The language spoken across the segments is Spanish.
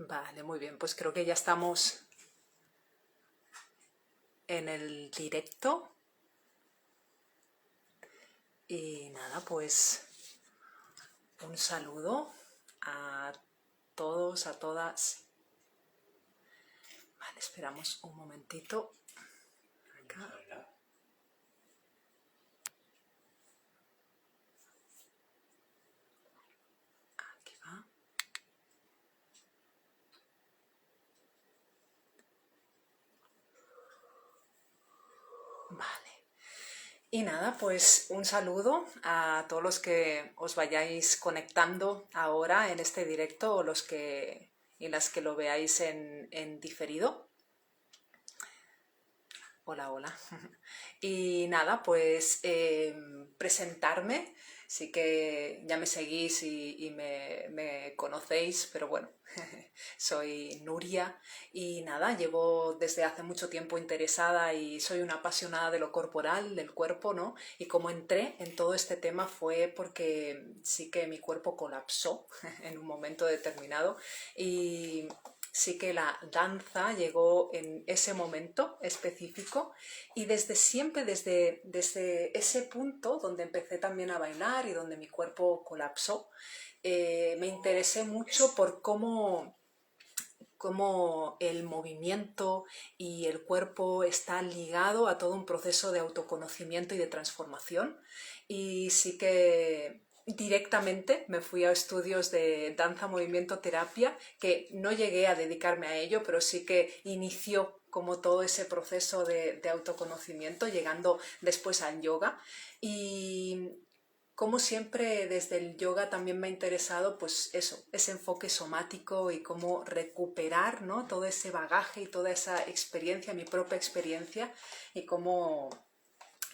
Vale, muy bien. Pues creo que ya estamos en el directo. Y nada, pues un saludo a todos, a todas. Vale, esperamos un momentito. Acá. Aquí va. Vale. Y nada, pues un saludo a todos los que os vayáis conectando ahora en este directo o los que y las que lo veáis en diferido. Hola, hola. Y nada, pues presentarme. Sí que ya me seguís y me conocéis, pero bueno, soy Nuria y nada, llevo desde hace mucho tiempo interesada y soy una apasionada de lo corporal, del cuerpo, ¿no? Y como entré en todo este tema fue porque sí que mi cuerpo colapsó en un momento determinado y sí que la danza llegó en ese momento específico y desde siempre, desde ese punto donde empecé también a bailar y donde mi cuerpo colapsó, me interesé mucho por cómo el movimiento y el cuerpo está ligado a todo un proceso de autoconocimiento y de transformación. Y sí que directamente me fui a estudios de danza, movimiento, terapia, que no llegué a dedicarme a ello, pero sí que inició como todo ese proceso de autoconocimiento, llegando después al yoga. Y como siempre desde el yoga también me ha interesado pues eso, ese enfoque somático y cómo recuperar, ¿no?, todo ese bagaje y toda esa experiencia, mi propia experiencia, y cómo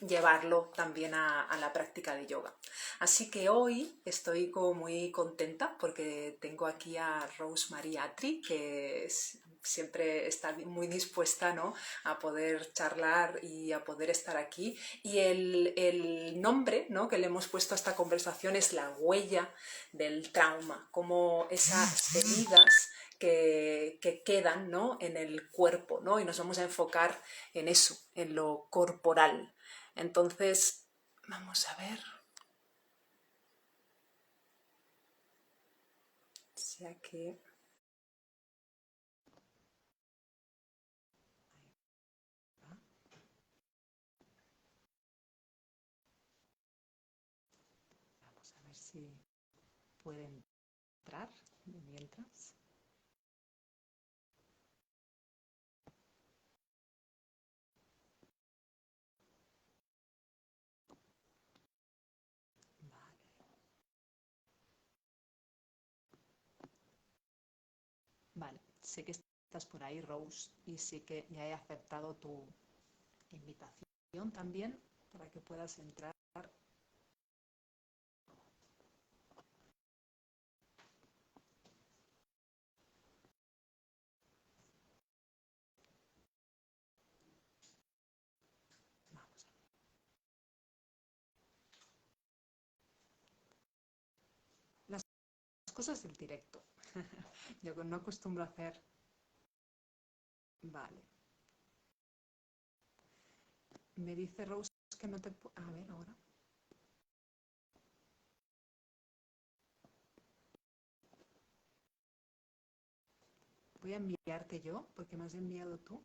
llevarlo también a la práctica de yoga. Así que hoy estoy como muy contenta porque tengo aquí a Rosemary Atri, que siempre está muy dispuesta, ¿no?, a poder charlar y a poder estar aquí. Y el nombre, ¿no?, que le hemos puesto a esta conversación es la huella del trauma, como esas heridas que quedan, ¿no?, en el cuerpo, ¿no? Y nos vamos a enfocar en eso, en lo corporal. Entonces, vamos a ver si aquí... Vamos a ver si pueden entrar mientras. Vale. Vale, sé que estás por ahí, Rose, y sí que ya he aceptado tu invitación también para que puedas entrar. Vamos a ver. Las cosas del directo. Yo no acostumbro a hacer... Vale. Me dice Rose que no te... A ver, ahora. Voy a enviarte yo, porque me has enviado tú.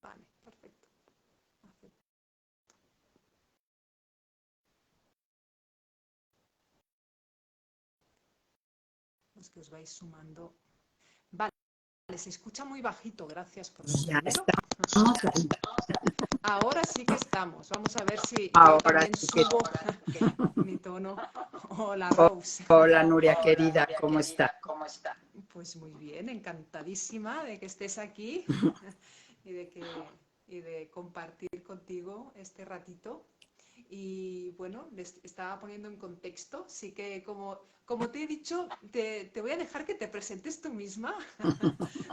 Vale, perfecto. Acepto. Los que os vais sumando. Vale, se escucha muy bajito, gracias por Ya decírmelo. estamos ahí. Ahora sí que estamos. Vamos a ver si yo Ahora también sí que... subo mi tono. Hola, Rose. Hola, Nuria querida, ¿cómo está? Pues muy bien, encantadísima de que estés aquí y de compartir contigo este ratito. Y bueno, les estaba poniendo en contexto, sí que como te he dicho, te voy a dejar que te presentes tú misma,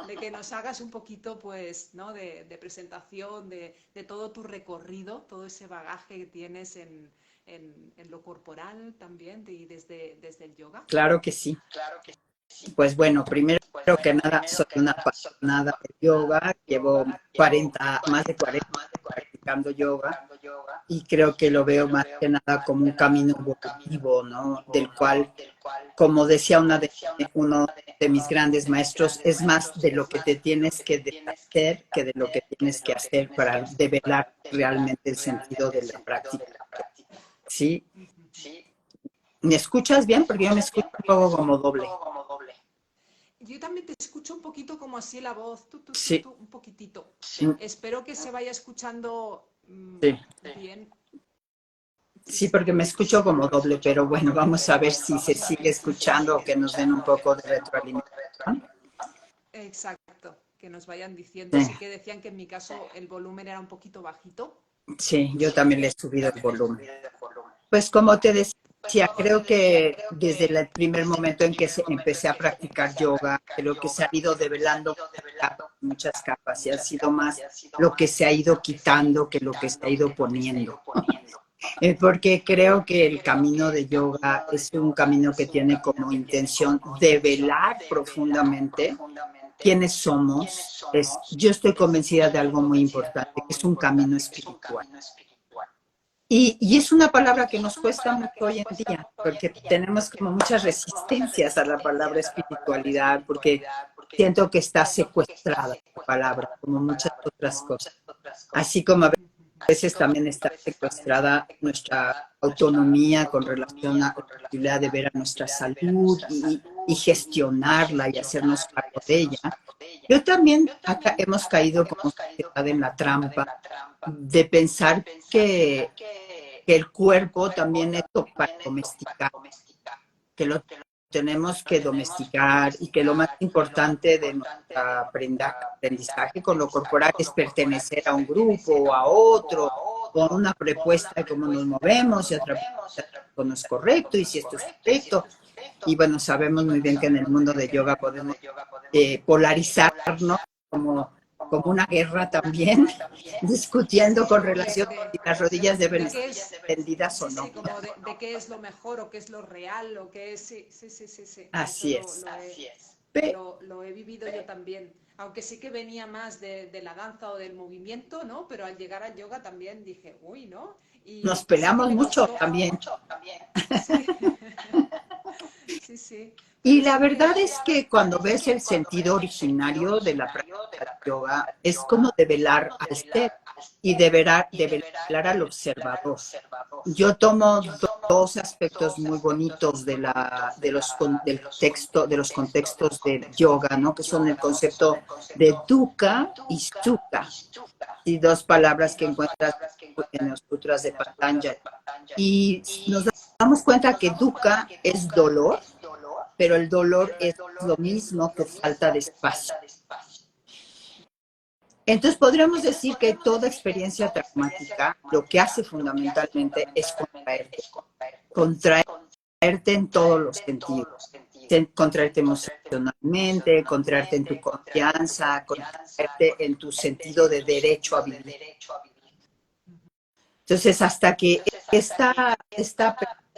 de que nos hagas un poquito, pues, ¿no?, de presentación, de todo tu recorrido, todo ese bagaje que tienes en lo corporal también, y desde el yoga. Claro que sí. Pues bueno, primero que nada, soy una apasionada de yoga. Llevo más de 40 practicando yoga y creo que lo veo más que nada como un camino evolutivo, ¿no? Del cual, como decía uno de mis grandes maestros, es más de lo que te tienes que deshacer que de lo que tienes que hacer para develar realmente el sentido de la práctica. ¿Sí? ¿Me escuchas bien? Porque yo me escucho un poco como doble. Yo también te escucho un poquito como así la voz, Sí, un poquitito. mm, Espero que se vaya escuchando sí. bien. Sí, Sí, sí. porque me escucho como doble, pero bueno, vamos a ver si se sigue escuchando o que nos den un poco de retroalimentación. Exacto, que nos vayan diciendo. Sí, Sí que decían que en mi caso el volumen era un poquito bajito. sí, yo también le he subido el volumen. Pues como te decía, creo que desde el primer momento en que empecé a practicar yoga, creo que se ha ido develando muchas capas y ha sido más lo que se ha ido quitando que lo que se ha ido poniendo. Porque creo que el camino de yoga es un camino que tiene como intención develar profundamente quiénes somos. Yo estoy convencida de algo muy importante, que es un camino espiritual. Y es una palabra que nos cuesta mucho hoy en día, porque tenemos como muchas resistencias a la palabra espiritualidad, porque siento que está secuestrada la palabra, como muchas otras cosas. Así como a veces también está secuestrada nuestra autonomía con relación a la posibilidad de ver a nuestra salud y gestionarla y hacernos cargo de ella. Yo también acá hemos caído como sociedad en la trampa de pensar que el cuerpo también es para domesticar, que lo tenemos que domesticar y que lo más importante de nuestro aprendizaje con lo corporal es pertenecer a un grupo o a otro, con una propuesta de cómo nos movemos y otra propuesta de cómo no es correcto y si esto es correcto. Y bueno, sabemos muy bien que en el mundo de yoga podemos polarizarnos como una guerra también, discutiendo con relación a si las rodillas deben De estar qué es, tendidas o sí, no. sí, como de qué es lo mejor o qué es lo real o qué es, sí, sí, sí, sí, sí. Eso Así es. lo he vivido yo también. Aunque sí que venía más de la danza o del movimiento, ¿no? Pero al llegar al yoga también dije, uy, ¿no? Nos Y sí que peleamos me mucho costó. también. Sí, sí, sí. Pero Y la sí verdad que es que cuando ves el sentido originario de la práctica de yoga, es como develar al ser y develar al observador. Yo tomo dos aspectos muy bonitos de los contextos del yoga, ¿no? Que son el concepto de dukkha y sukha, y dos palabras que encuentras en los sutras de Patanjali. Y nos damos cuenta que dukkha es dolor, pero el dolor es lo mismo que falta de espacio. Entonces podríamos decir que toda experiencia traumática lo que hace fundamentalmente es contraerte en todos los sentidos, contraerte emocionalmente, contraerte en tu confianza, contraerte en tu sentido de derecho a vivir. Entonces, hasta que esta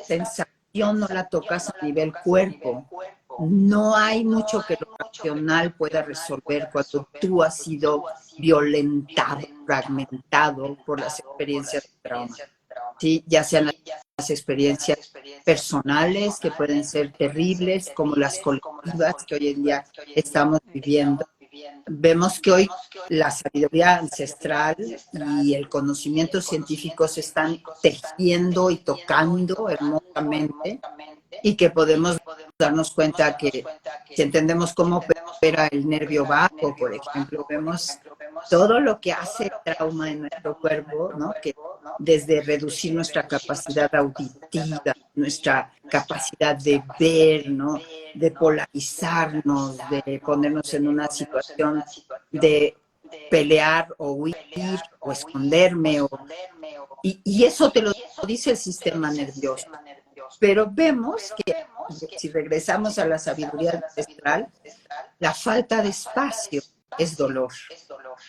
sensación no la tocas a nivel cuerpo, no hay mucho que lo racional pueda resolver cuando tú has sido violentado, fragmentado por las experiencias de trauma. ¿Sí? Ya sean las experiencias personales, que pueden ser terribles, como las colectivas que hoy en día estamos viviendo. Vemos que hoy la sabiduría ancestral y el conocimiento científico se están tejiendo y tocando hermosamente y que podemos darnos cuenta que si entendemos cómo opera el nervio vago, por ejemplo, vemos todo lo que hace el trauma en nuestro cuerpo, ¿no? Que desde reducir nuestra capacidad auditiva, nuestra capacidad de ver, ¿no? De polarizarnos, de ponernos en una situación de pelear o huir o esconderme. Y eso te lo dice el sistema nervioso. Pero vemos que si regresamos a la sabiduría ancestral, la falta de espacio es dolor.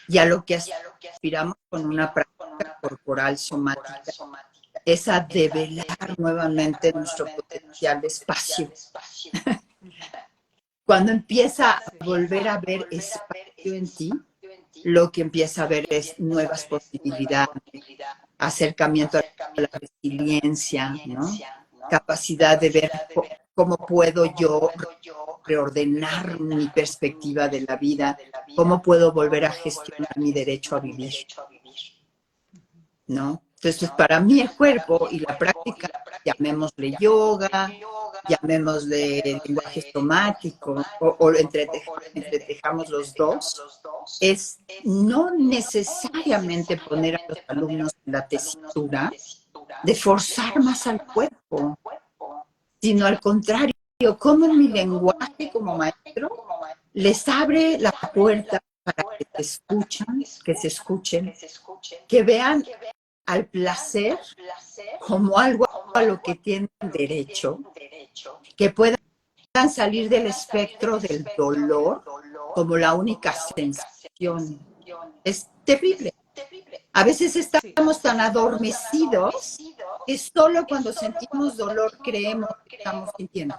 Y a lo que aspiramos con una práctica corporal somática es a develar nuevamente nuestro potencial de espacio. Cuando empieza a volver a ver espacio en ti, lo que empieza a ver es nuevas posibilidades, acercamiento a la resiliencia, ¿no? Capacidad de ver cómo puedo yo reordenar mi perspectiva de la vida, cómo puedo volver a gestionar mi derecho a vivir, ¿no? Entonces, para mí el cuerpo y la práctica, llamémosle yoga, llamémosle lenguaje somático, o entretejamos los dos, es no necesariamente poner a los alumnos en la tesitura de forzar más al cuerpo, sino al contrario, como en mi lenguaje como maestro les abre la puerta para que te escuchan, que se escuchen, que vean al placer como algo a lo que tienen derecho, que puedan salir del espectro del dolor como la única sensación. Es terrible. A veces estamos tan adormecidos que solo cuando sentimos dolor creemos que estamos sintiendo.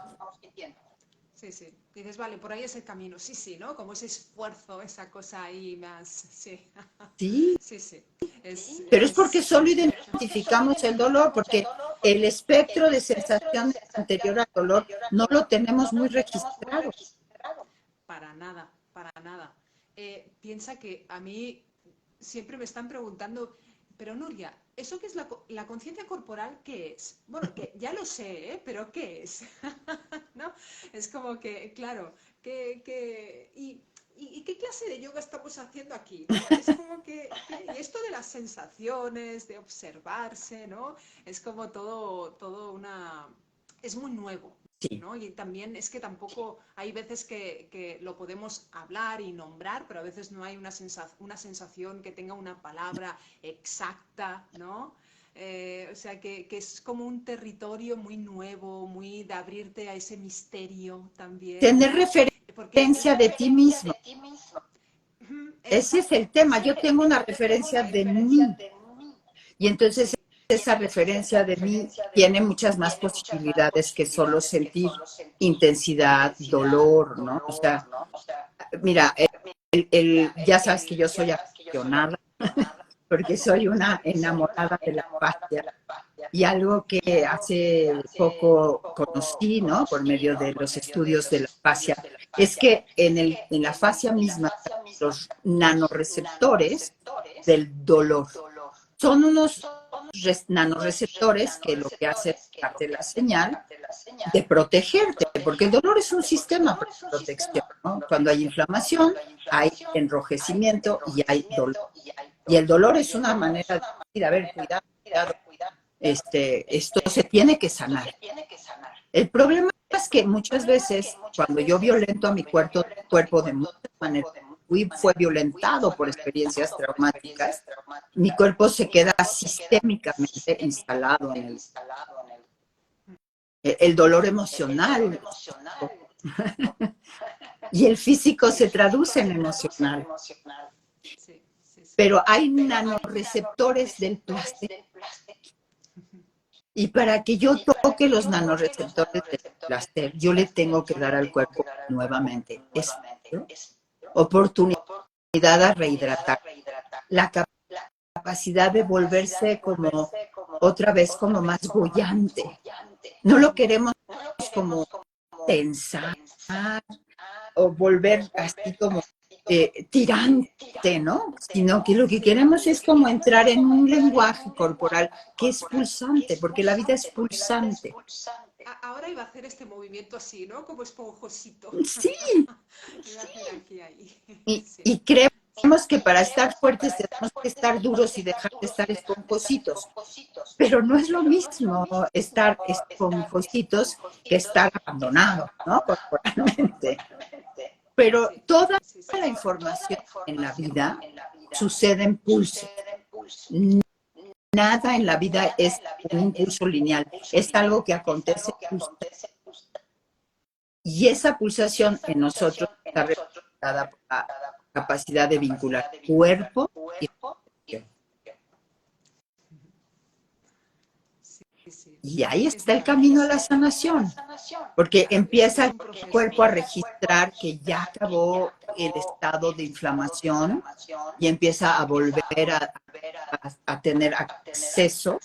Sí, sí. Dices, vale, por ahí es el camino. Sí, sí, ¿no? Como ese esfuerzo, esa cosa ahí más. Sí. Sí, Sí, sí. pero es porque solo identificamos el dolor, porque el espectro de sensaciones anterior al dolor no lo tenemos muy registrado. Para nada, para nada. Piensa que a mí siempre me están preguntando, pero Nuria, ¿eso qué es la conciencia corporal? ¿Qué es? Bueno, que ya lo sé, ¿eh? Pero ¿qué es? ¿No? Es como que, claro, ¿y qué clase de yoga estamos haciendo aquí? ¿No? Es como y esto de las sensaciones, de observarse, ¿no? Es como todo una... Es muy nuevo, Sí. ¿no? Y también es que tampoco hay veces que lo podemos hablar y nombrar, pero a veces no hay una sensación que tenga una palabra exacta, ¿no? O sea, que es como un territorio muy nuevo, muy de abrirte a ese misterio también, Tener ¿no? Porque referencia de ti mismo. Ese es el exacto, tema. Yo tengo una referencia de mí. Y entonces sí, esa referencia de mí tiene muchas más posibilidades que solo sentir intensidad, dolor, ¿no? O sea, mira, ya sabes que yo soy apasionada porque soy una enamorada de la fascia. Y algo que hace poco conocí, ¿no? Por medio de los estudios de la fascia, es que en la fascia misma, los nanorreceptores del dolor son unos nanorreceptores que lo que hacen es darte la señal de protegerte, porque el dolor es un sistema de protección, ¿no? Cuando hay inflamación, hay enrojecimiento y hay dolor. Y el dolor es una manera de decir, a ver, cuidado, cuidado, esto se tiene que sanar. El problema es que muchas veces, cuando yo violento a mi cuerpo de muchas maneras, fue violentado por experiencias traumáticas, mi cuerpo se queda sistémicamente instalado en el dolor emocional y el físico se traduce en emocional. sí, sí, sí. Pero hay nanorreceptores del placer y para que yo toque los nanorreceptores del placer, yo le tengo que dar al cuerpo nuevamente espacio, oportunidad a rehidratar, la capacidad de volverse como otra vez como más bollante. No lo queremos como tensar o volver así como tirante, ¿no? Sino que lo que queremos es como entrar en un lenguaje corporal que es pulsante, porque la vida es pulsante. Ahora iba a hacer este movimiento así, ¿no? Como esponjosito. Sí, Iba a hacer aquí, ahí. Sí, y creemos que para estar fuertes tenemos que estar duros y dejar de estar esponjositos. Pero no es lo mismo estar esponjositos que estar abandonados, ¿no? Corporalmente. Pero sí, toda sí, sí. la información en la vida sucede en pulsos. Nada en la vida es un impulso lineal, es algo que acontece y esa pulsación en nosotros está representada por la capacidad de vincular cuerpo y emoción. sí. Y ahí Es está el camino a la maravilloso. sanación, porque Es empieza el un proceso. cuerpo a registrar que ya acabó el estado de inflamación y empieza a volver a tener acceso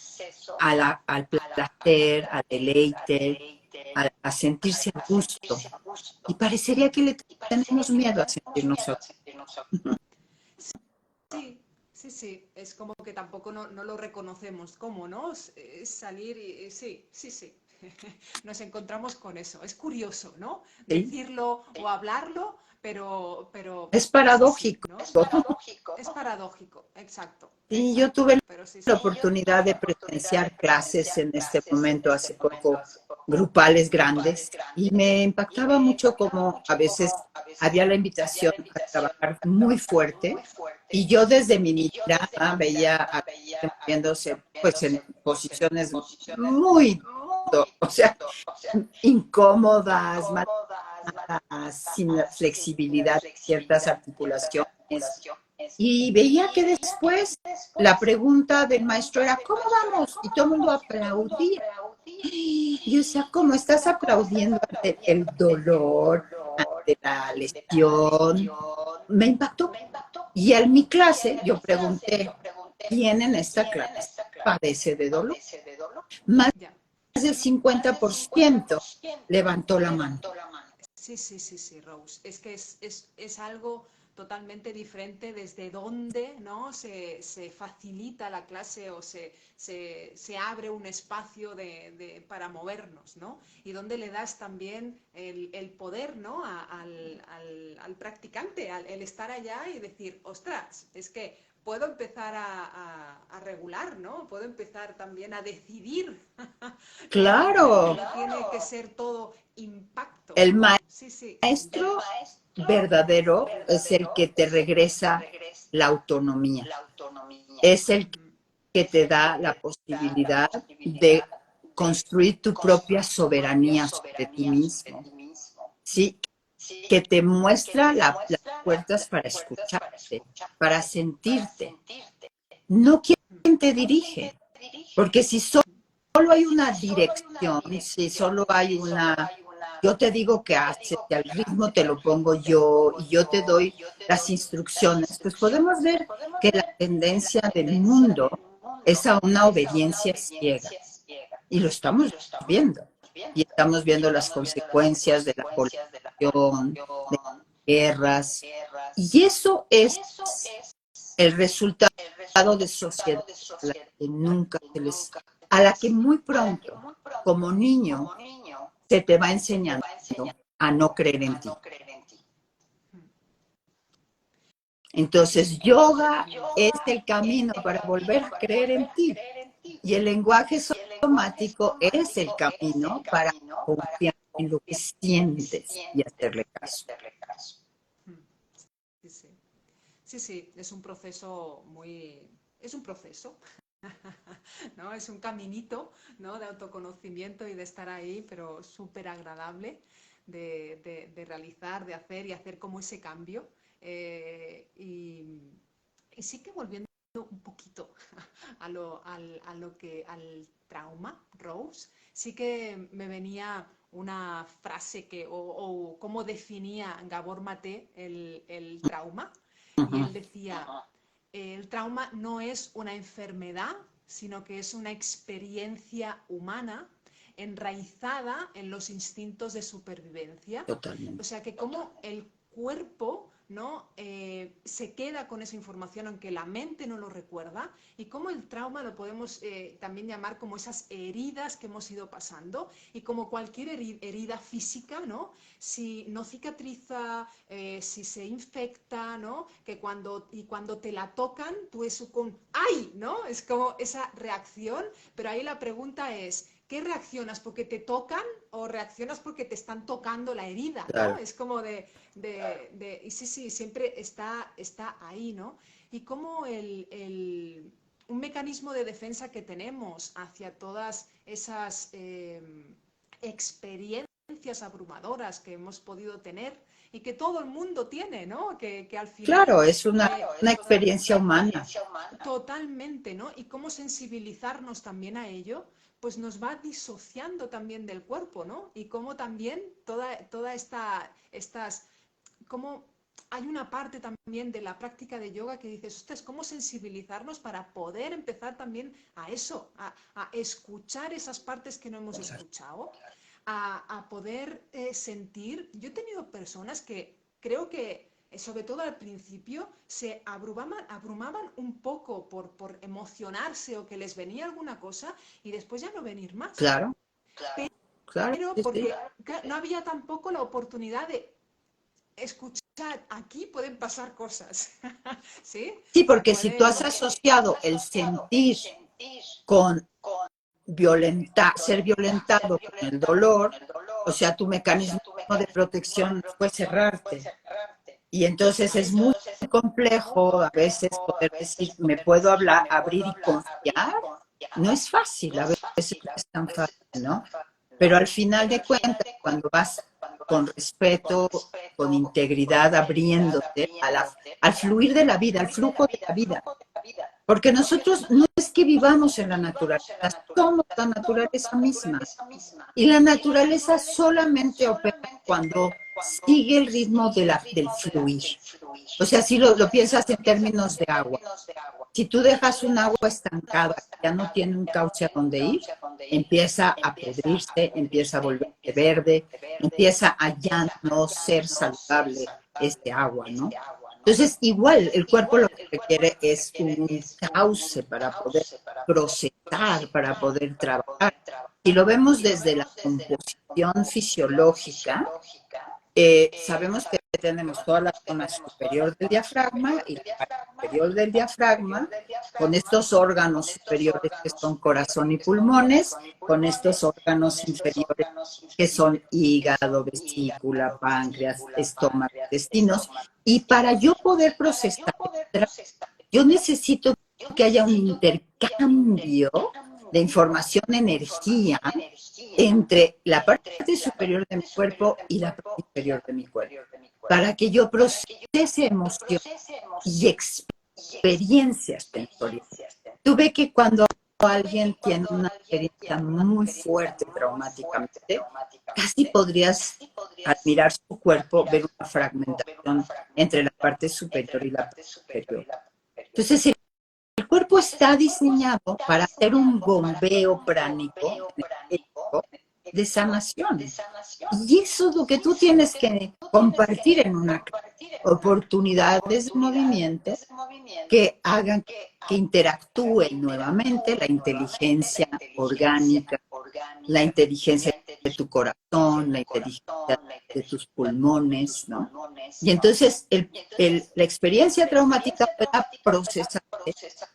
al placer, al deleite, a sentirse a gusto. Y parecería que le tenemos miedo a sentirnos a gusto. Sí, sí, sí, es como que tampoco no lo reconocemos. ¿Cómo, no? Es salir y sí, sí, sí. Nos encontramos con eso. Es curioso, ¿no? ¿Sí? Decirlo o hablarlo, Es pero es así, paradójico. ¿no? Es paradójico, exacto, Sí, yo exacto. tuve Pero sí, la sí. oportunidad de presenciar clases en este momento, hace poco, grupales grandes, y me impactaba mucho como a veces había la invitación a trabajar muy fuerte, y yo desde mi mirada veía a la gente moviéndose pues en posiciones muy, o sea, incómodas, mal, sin la flexibilidad de ciertas articulaciones. Y veía que después la pregunta del maestro era, ¿cómo vamos? Y todo el mundo aplaudía. Y yo decía, ¿cómo estás aplaudiendo ante el dolor, ante la lesión? Me impactó. Y en mi clase yo pregunté, ¿quién en esta clase padece de dolor? Más Ya. del 50% levantó la mano. Sí, sí, sí, sí, Rose. Es que es algo totalmente diferente desde donde, ¿no? Se facilita la clase o se abre un espacio para movernos, ¿no? Y donde le das también el poder, ¿no? Al practicante, el estar allá y decir, ostras, es que puedo empezar a regular, ¿no? Puedo empezar también a decidir, ¿no? Que Claro, no tiene que ser todo impacto, el ¿no? Sí, sí. maestro verdadero es el que te regresa la autonomía, es el Ujú. que te da la posibilidad de construir tu propia soberanía sobre ti mismo, ¿sí? Que te muestra las puertas para escucharte, para sentirte. No quien te dirige, porque si solo hay una dirección, si solo hay una, yo te digo que haces, y al ritmo te lo pongo yo y yo te doy las instrucciones, pues podemos ver que la tendencia del mundo es a una obediencia ciega y lo estamos viendo. Y estamos viendo las consecuencias de la polarización, de las guerras, y eso es el resultado de sociedad a la que nunca se les, a la que muy pronto, como niño, se te va enseñando a no creer en ti. Entonces, yoga es el camino para volver a creer en ti. Y el lenguaje somático es el camino para confiar en lo que sientes y hacerle caso. Sí, sí. Sí, sí, es un proceso es un proceso, ¿no? Es un caminito, ¿no? De autoconocimiento y de estar ahí, pero súper agradable de realizar, de hacer y hacer como ese cambio. Eh, y, y sí que volviendo un poquito al trauma, Rose, sí que me venía una frase o cómo definía Gabor Maté el trauma, y él decía, el trauma no es una enfermedad, sino que es una experiencia humana enraizada en los instintos de supervivencia. O Totalmente. sea que como el cuerpo, ¿no? Se queda con esa información aunque la mente no lo recuerda, y cómo el trauma lo podemos también llamar como esas heridas que hemos ido pasando, y como cualquier herida física, ¿no? Si no cicatriza, si se infecta, ¿no? Cuando te la tocan, tú es con ¡ay! ¿No? Es como esa reacción, pero ahí la pregunta es, ¿qué reaccionas? ¿Porque te tocan o reaccionas porque te están tocando la herida? ¿No? Claro. Es como y sí, sí, siempre está ahí, ¿no? Y como un mecanismo de defensa que tenemos hacia todas esas experiencias abrumadoras que hemos podido tener y que todo el mundo tiene, ¿no? Que al final... Claro, es una experiencia humana. Totalmente, ¿no? Y cómo sensibilizarnos también a ello pues nos va disociando también del cuerpo, ¿no? Y cómo también toda estas, cómo hay una parte también de la práctica de yoga que dices, ostras, cómo sensibilizarnos para poder empezar también a eso, a escuchar esas partes que no hemos escuchado, a poder sentir. Yo he tenido personas que creo que, sobre todo al principio, se abrumaban un poco por emocionarse o que les venía alguna cosa y después ya no venir más. Claro, claro, Pero sí, sí. porque no había tampoco la oportunidad de escuchar, aquí pueden pasar cosas, ¿sí? Sí, porque si tú Pueden... has asociado el sentir con ser violentado con el dolor, o sea, tu mecanismo de protección fue cerrarte. Y entonces es muy complejo a veces poder decir, me puedo abrir y confiar. No es fácil, a veces no es tan fácil, ¿no? Pero al final de cuentas, cuando vas con respeto, con integridad, abriéndote al fluir de la vida, al flujo de la vida. Porque nosotros no es que vivamos en la naturaleza, somos la naturaleza misma. Y la naturaleza solamente opera cuando sigue el ritmo del fluir. O sea, si lo piensas en términos de agua. Si tú dejas un agua estancada, ya no tiene un cauce a donde ir, empieza a pudrirse, empieza a volverse verde, empieza a ya no ser saludable este agua, ¿no? Entonces, igual, el cuerpo lo que requiere es un cauce para poder procesar, para poder trabajar. Si lo vemos desde la composición fisiológica, sabemos que tenemos toda la zona superior del diafragma y la parte inferior del diafragma, con estos órganos superiores que son corazón y pulmones, con estos órganos inferiores que son hígado, vesícula, páncreas, estómago, intestinos. Y para yo poder procesar, yo necesito que haya un intercambio de información, energía, entre la parte superior de mi cuerpo y la parte inferior de mi cuerpo, para que yo procese emoción y experiencias sensoriales. Tú ves que cuando alguien tiene una experiencia muy fuerte traumáticamente, casi podrías admirar su cuerpo, ver una fragmentación entre la parte superior y la parte inferior. Entonces, el cuerpo está diseñado para hacer un bombeo pránico energético de sanación. Y eso es lo que tú tienes que compartir en una oportunidades de movimiento que hagan que interactúe nuevamente la inteligencia orgánica, la inteligencia de tu corazón, la inteligencia de tus pulmones, ¿no? Y entonces la experiencia traumática pueda procesarse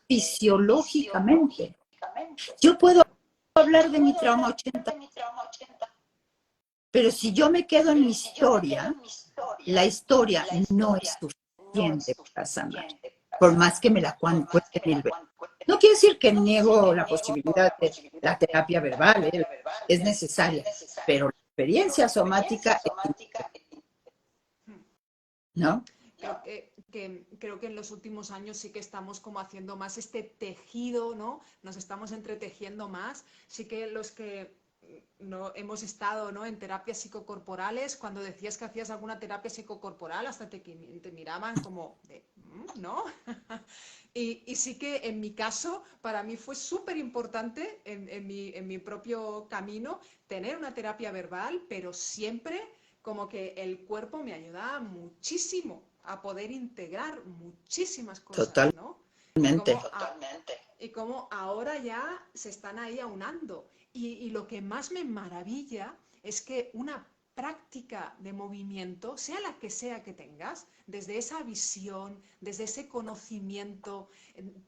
fisiológicamente. Yo puedo hablar de mi trauma 80, pero si yo me quedo en mi historia, la historia no es suficiente para sanar, por más que me la cuente mil veces. No quiere decir que niego la posibilidad de la terapia verbal, es necesaria, pero la experiencia somática es importante, ¿no? Creo que en los últimos años sí que estamos como haciendo más este tejido, ¿no? Nos estamos entretejiendo más. Sí que los que no hemos estado, ¿no?, en terapias psicocorporales, cuando decías que hacías alguna terapia psicocorporal, hasta te miraban como de, ¿no? Y sí que en mi caso, para mí fue súper importante en mi propio camino tener una terapia verbal, pero siempre como que el cuerpo me ayudaba muchísimo a poder integrar muchísimas cosas, ¿no? Totalmente. Y como ahora ya se están ahí aunando. Y lo que más me maravilla es que una práctica de movimiento, sea que tengas, desde esa visión, desde ese conocimiento,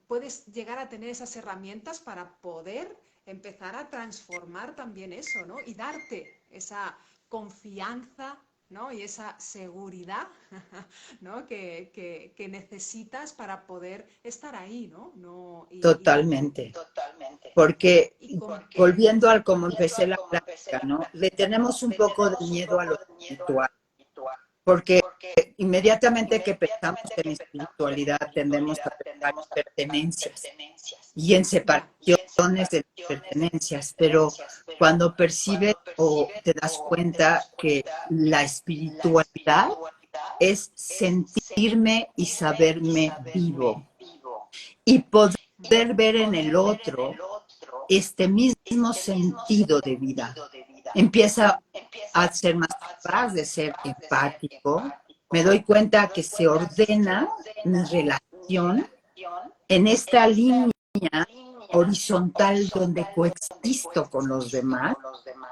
puedes llegar a tener esas herramientas para poder empezar a transformar también eso, ¿no? Y darte esa confianza, ¿no?, y esa seguridad, ¿no?, que necesitas para poder estar ahí, ¿no? Totalmente. Porque volviendo al cómo empecé la plática, ¿no? Le tenemos un poco de miedo a lo espiritual, porque inmediatamente que pensamos en espiritualidad tendemos a pensar en pertenencias y en separaciones de pertenencias, pero cuando percibes o te das cuenta que la espiritualidad es sentirme y saberme vivo y poder ver en el otro este mismo sentido de vida. Empieza a ser más capaz de ser empático. Me doy cuenta que se ordena mi relación en esta línea horizontal donde coexisto con los demás,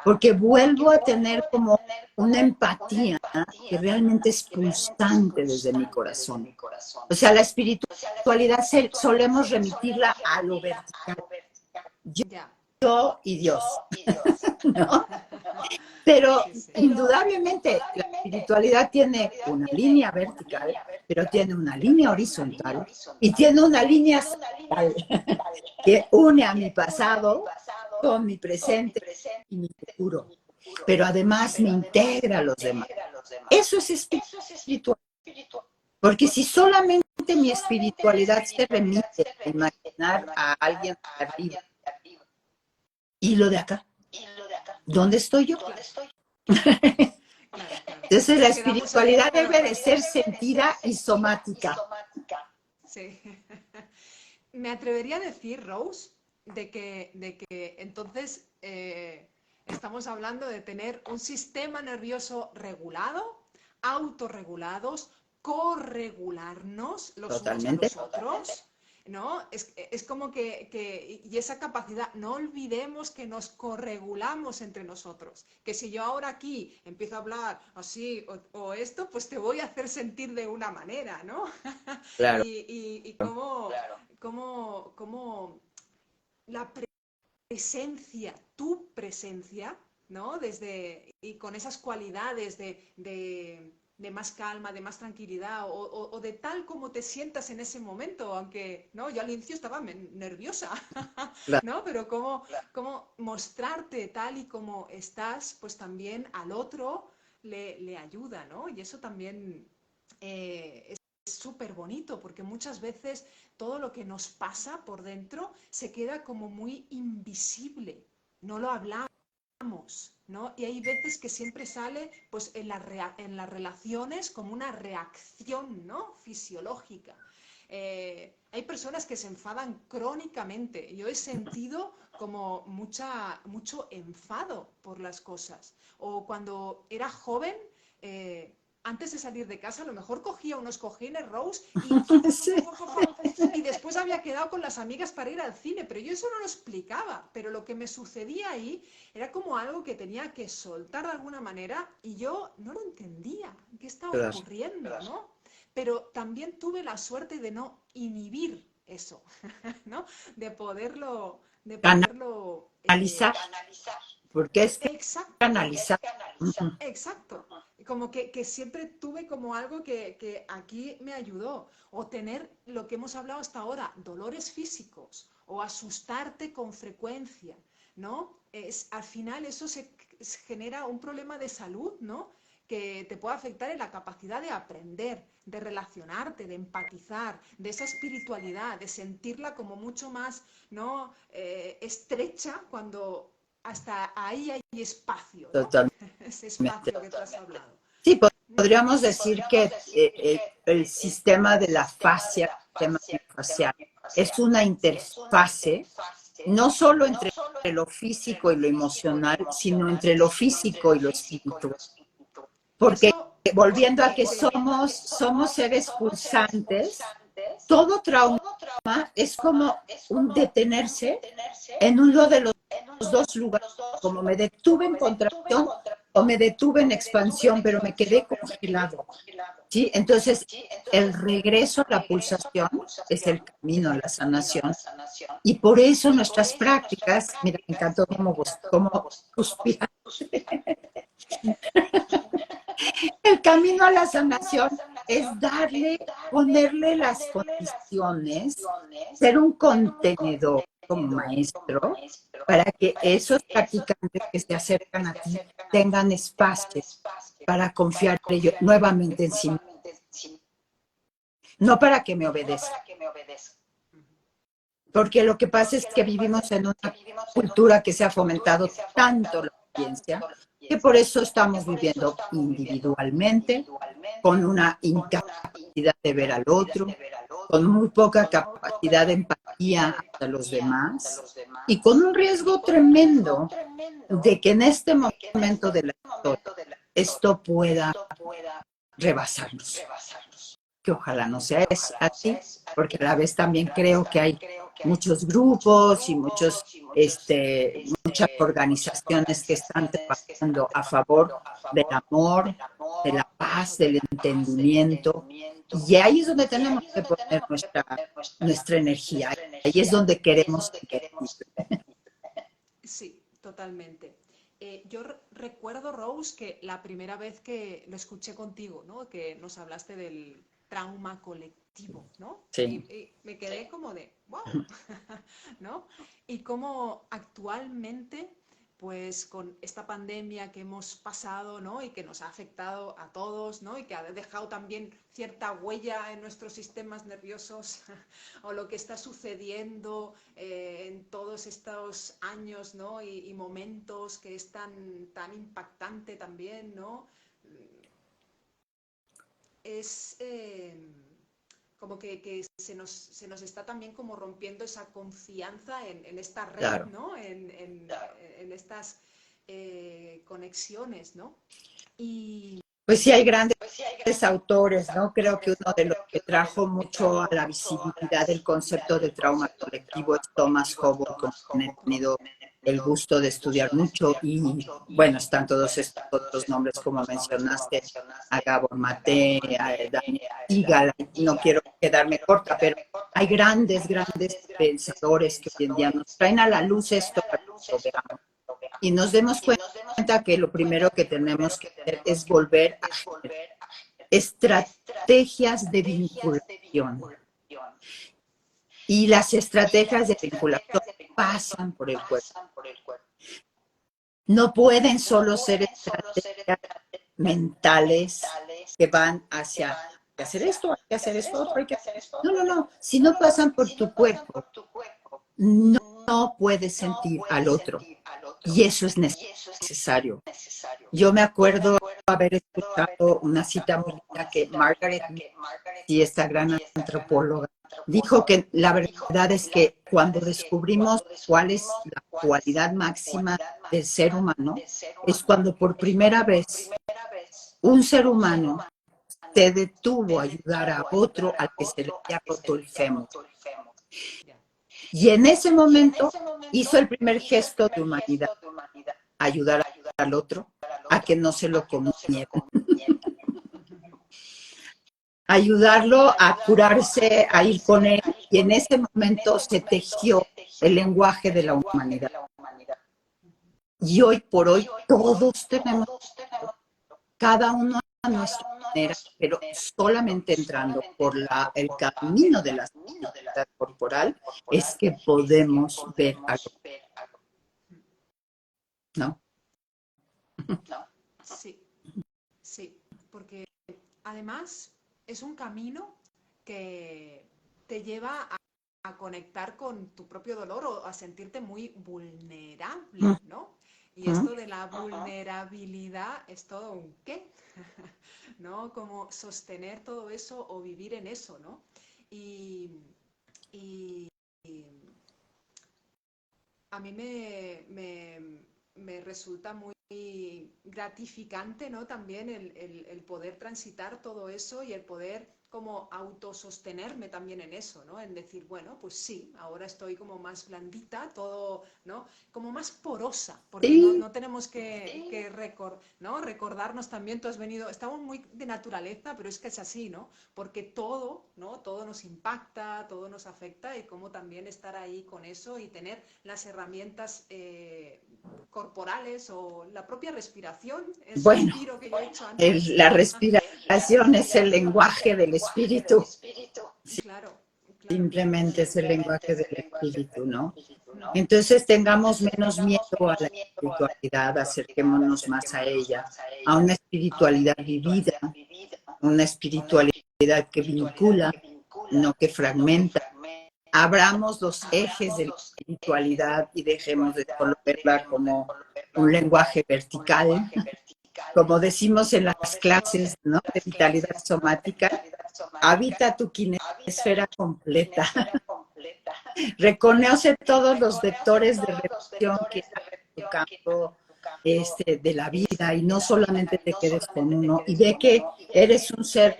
porque vuelvo a tener como una empatía que realmente es pulsante desde mi corazón. O sea, la espiritualidad solemos remitirla a lo vertical. Yo y Dios, ¿no? Pero indudablemente la espiritualidad tiene una línea vertical, pero tiene una línea horizontal y tiene una línea central que une a mi pasado con mi presente y mi futuro. Pero además me integra a los demás. Eso es espiritual. Porque si solamente mi espiritualidad se remite a imaginar a alguien de arriba y lo de acá, ¿dónde estoy yo? Entonces la espiritualidad debe de ser sentida y somática. Sí. Me atrevería a decir, Rose, de que entonces estamos hablando de tener un sistema nervioso regulado, autorregulados, corregularnos los unos a los otros, ¿no? Es como y esa capacidad, no olvidemos que nos corregulamos entre nosotros, que si yo ahora aquí empiezo a hablar así o esto, pues te voy a hacer sentir de una manera, ¿no? Claro. Y cómo la presencia, tu presencia, ¿no? Y con esas cualidades de más calma, de más tranquilidad o de tal como te sientas en ese momento, aunque, ¿no? Yo al inicio estaba nerviosa, ¿no? Pero cómo mostrarte tal y como estás, pues también al otro le ayuda, ¿no? Y eso también es súper bonito, porque muchas veces todo lo que nos pasa por dentro se queda como muy invisible, no lo hablamos, ¿no? Y hay veces que siempre sale pues en las relaciones como una reacción, ¿no? Fisiológica. Hay personas que se enfadan crónicamente. Yo he sentido como mucho enfado por las cosas. O cuando era joven, antes de salir de casa, a lo mejor cogía unos cojines Rose y después había quedado con las amigas para ir al cine, pero yo eso no lo explicaba. Pero lo que me sucedía ahí era como algo que tenía que soltar de alguna manera y yo no lo entendía. ¿Qué estaba ocurriendo, no? Pero también tuve la suerte de no inhibir eso, ¿no? De poderlo analizar. Porque es canalizar. Exacto. Como que siempre tuve como algo que aquí me ayudó. O tener lo que hemos hablado hasta ahora, dolores físicos o asustarte con frecuencia, ¿no? Al final eso se genera un problema de salud, ¿no? Que te puede afectar en la capacidad de aprender, de relacionarte, de empatizar, de esa espiritualidad, de sentirla como mucho más, ¿no? Estrecha cuando hasta ahí hay espacio, ¿no? Ese espacio que tú has hablado. Sí, podríamos decir que el sistema de la fascia, el sistema miofascial, es una interfase, no solo entre lo físico y lo emocional, sino entre lo físico y lo espiritual. Porque volviendo a que somos seres pulsantes, todo trauma es como un detenerse en uno de los dos lugares, como me detuve en contracción o me detuve en expansión, pero me quedé congelado. ¿Sí? Entonces, el regreso a la pulsación es el camino a la sanación. Y por eso nuestras prácticas, mira, me encantó cómo suspirar. El camino a la sanación es ponerle las condiciones, ser un contenedor como maestro, para que esos practicantes que se acercan a ti tengan espacio para confiar nuevamente en sí, no para que me obedezca. Porque lo que pasa es que vivimos en una cultura que se ha fomentado tanto la obediencia, que por eso estamos viviendo individualmente, con una incapacidad de ver al otro, con muy poca capacidad de empatía hacia los demás y con un riesgo tremendo de que en este momento de la historia esto pueda rebasarnos. Que ojalá no sea así, porque a la vez también creo que hay muchos grupos y muchas organizaciones que están trabajando a favor del amor, de la paz, del entendimiento. Y ahí es donde tenemos que poner nuestra energía. Ahí es donde queremos invertir. Sí, totalmente. Yo recuerdo, Rose, que la primera vez que lo escuché contigo, ¿no? Que nos hablaste del trauma colectivo, ¿no? Sí. Y me quedé como de, wow, ¿no? Y cómo actualmente, pues con esta pandemia que hemos pasado, ¿no? Y que nos ha afectado a todos, ¿no? Y que ha dejado también cierta huella en nuestros sistemas nerviosos, o lo que está sucediendo en todos estos años, ¿no? Y momentos que es tan impactante también, ¿no? Es como que se nos está también como rompiendo esa confianza en esta red, Claro. ¿no? En estas conexiones, ¿no? Y pues sí hay grandes autores, ¿no? Creo que uno de los que trajo mucho a la visibilidad el concepto de trauma colectivo es Thomas Hobble, con quien he tenido el gusto de estudiar mucho, y bueno, están todos estos otros nombres como mencionaste, a Gabor Mate, a Daniel Sigal, no quiero quedarme corta, pero hay grandes pensadores que hoy en día nos traen a la luz esto para que lo veamos y nos demos cuenta que lo primero que tenemos que hacer es volver a generar estrategias de vinculación. Y las estrategias de vinculación pasan por el cuerpo. No pueden solo ser estrategias mentales que van hacia hay que hacer esto, hay que hacer esto, otro, hay que hacer esto. No. Si no pasan por tu cuerpo, no puedes sentir al otro. Y eso es necesario. Yo me acuerdo haber escuchado una cita muy linda que Margaret Mead, y esta gran antropóloga, dijo que la verdad es que cuando descubrimos cuál es la cualidad máxima del ser humano, es cuando por primera vez un ser humano se detuvo a ayudar a otro al que se le había roto el fémur. Y en ese momento hizo el primer gesto de humanidad, ayudar al otro a que no se lo comieran. Ayudarlo a curarse, a ir con él, y en ese momento se tejió el lenguaje de la humanidad. Y hoy por hoy todos tenemos, cada uno a nuestra manera, pero solamente entrando por el camino de la sensibilidad corporal es que podemos ver algo. ¿No? Sí, porque además es un camino que te lleva a conectar con tu propio dolor o a sentirte muy vulnerable, ¿no? Y esto de la vulnerabilidad es todo un qué, ¿no? Como sostener todo eso o vivir en eso, ¿no? Y a mí me resulta muy gratificante, ¿no? También el poder transitar todo eso y el poder como autosostenerme también en eso, ¿no? En decir, bueno, pues sí, ahora estoy como más blandita, todo, ¿no? Como más porosa, porque sí. no tenemos que ¿no? Recordarnos también, tú has venido, estamos muy de naturaleza, pero es que es así, ¿no? Porque todo, ¿no? Todo nos impacta, todo nos afecta, y cómo también estar ahí con eso y tener las herramientas corporales o la propia respiración, el suspiro que yo he hecho antes. La respiración es el lenguaje del espíritu. Claro. Simplemente es el lenguaje del espíritu, ¿no? Entonces tengamos menos miedo a la espiritualidad, acerquémonos más a ella, a una espiritualidad vivida, una espiritualidad que vincula, no que fragmenta. Abramos los ejes de la espiritualidad y dejemos de solo verla como un lenguaje vertical, como decimos en las clases, ¿no?, de vitalidad somática. Habita tu kinesfera completa. Reconoce todos los vectores de repetición que hay en tu campo de la vida y no solamente te quedes con uno. Y ve que eres un ser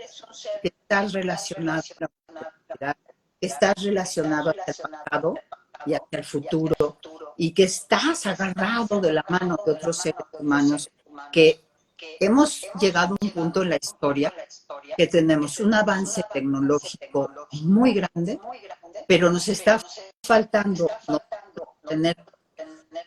que estás relacionado a la humanidad, que estás relacionado hacia el pasado y hacia el futuro y que estás agarrado de la mano de otros seres humanos que hemos llegado a un punto en la historia que tenemos un avance tecnológico muy grande, pero nos está faltando no tener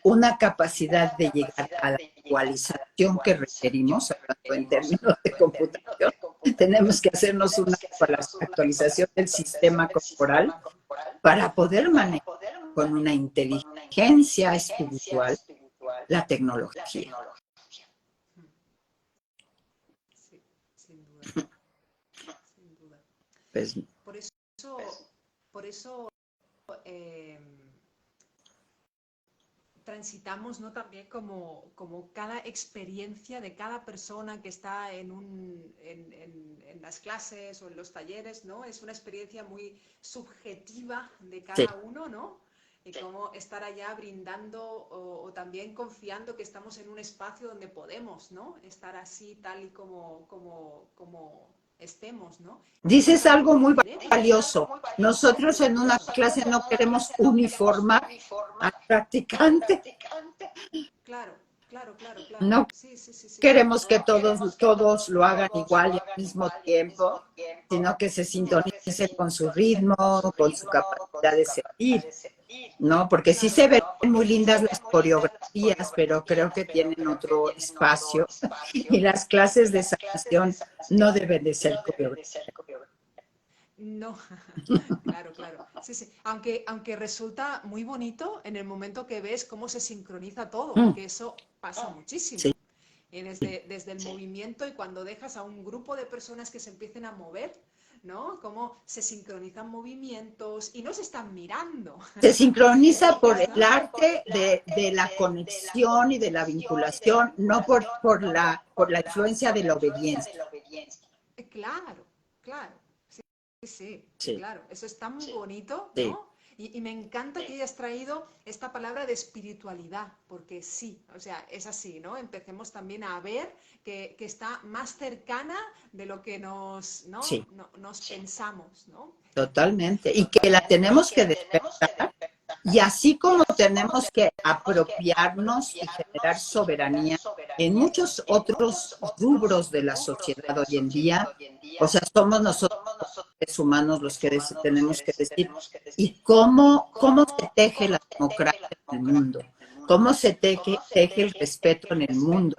una capacidad de llegar a la actualización que requerimos, hablando en términos de computación. Tenemos que hacernos una actualización del sistema corporal para poder manejar con una inteligencia espiritual la tecnología. Sí, sin duda, sin duda. Pues, por eso eh, transitamos, ¿no?, también como cada experiencia de cada persona que está en las clases o en los talleres, ¿no? Es una experiencia muy subjetiva de sí. cada uno, ¿no? Y cómo estar allá brindando o también confiando que estamos en un espacio donde podemos, ¿no?, estar así tal y como estemos, ¿no? Dices algo muy valioso. Nosotros en una clase no queremos uniformar al practicante. Claro, claro, claro, claro. No Sí, sí, sí, sí. queremos que todos lo hagan igual y al mismo tiempo, sino que se sintonicen con su ritmo, con su capacidad de seguir, ¿no? Porque sí se ven muy lindas las coreografías, pero creo que tienen otro espacio y las clases de sanación no deben de ser coreografías. No, claro, claro. Sí, sí. Aunque resulta muy bonito en el momento que ves cómo se sincroniza todo, que eso pasa muchísimo. Sí. Y desde el movimiento y cuando dejas a un grupo de personas que se empiecen a mover, ¿no? Cómo se sincronizan movimientos y no se están mirando. Se sincroniza por el arte de la conexión y de la vinculación, no por la influencia de la obediencia. Claro, claro. Sí, sí, Sí, claro. Eso es tan bonito, sí. ¿no? Y me encanta que hayas traído esta palabra de espiritualidad, porque sí, o sea, es así, ¿no? Empecemos también a ver que está más cercana de lo que Sí, nos pensamos, ¿no? totalmente. Y que la tenemos que despertar. Y así como tenemos que apropiarnos y generar soberanía en muchos otros rubros de la sociedad hoy en día, o sea, somos nosotros seres humanos los que tenemos que decir, ¿y cómo se teje la democracia en el mundo? ¿Cómo se teje el respeto en el mundo?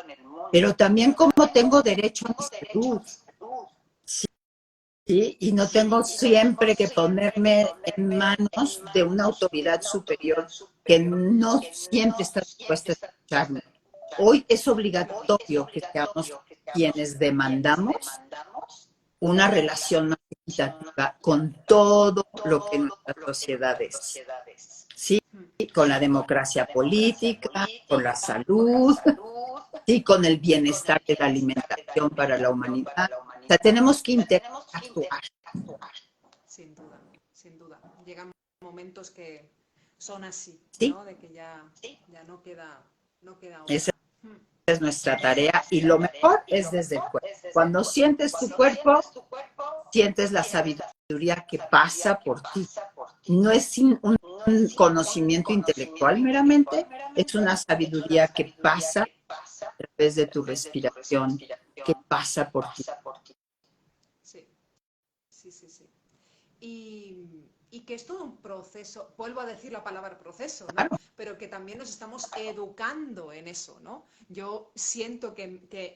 Pero también cómo tengo derecho a mi salud, ¿sí? Y no tengo siempre que ponerme en manos de una autoridad superior que no siempre está dispuesta a escucharme. Hoy es obligatorio que seamos quienes demandamos una relación más equitativa con todo lo que nuestra sociedad es. Sí, con la democracia política, con la salud, sí, con el bienestar de la alimentación para la humanidad. O sea, tenemos que interactuar. Sin duda, sin duda. Llegan momentos que son así, Sí, ¿no? De que ya no queda esa otra. Mm. es nuestra tarea y lo mejor es desde el cuerpo. Cuando sientes tu cuerpo, sientes la sabiduría que pasa por ti. No es un conocimiento intelectual meramente, es una sabiduría que pasa a través de tu respiración, que pasa por ti. Sí, sí, sí, sí. Y, y que es todo un proceso, vuelvo a decir la palabra proceso, ¿no? Claro. Pero que también nos estamos educando en eso, ¿no? Yo siento que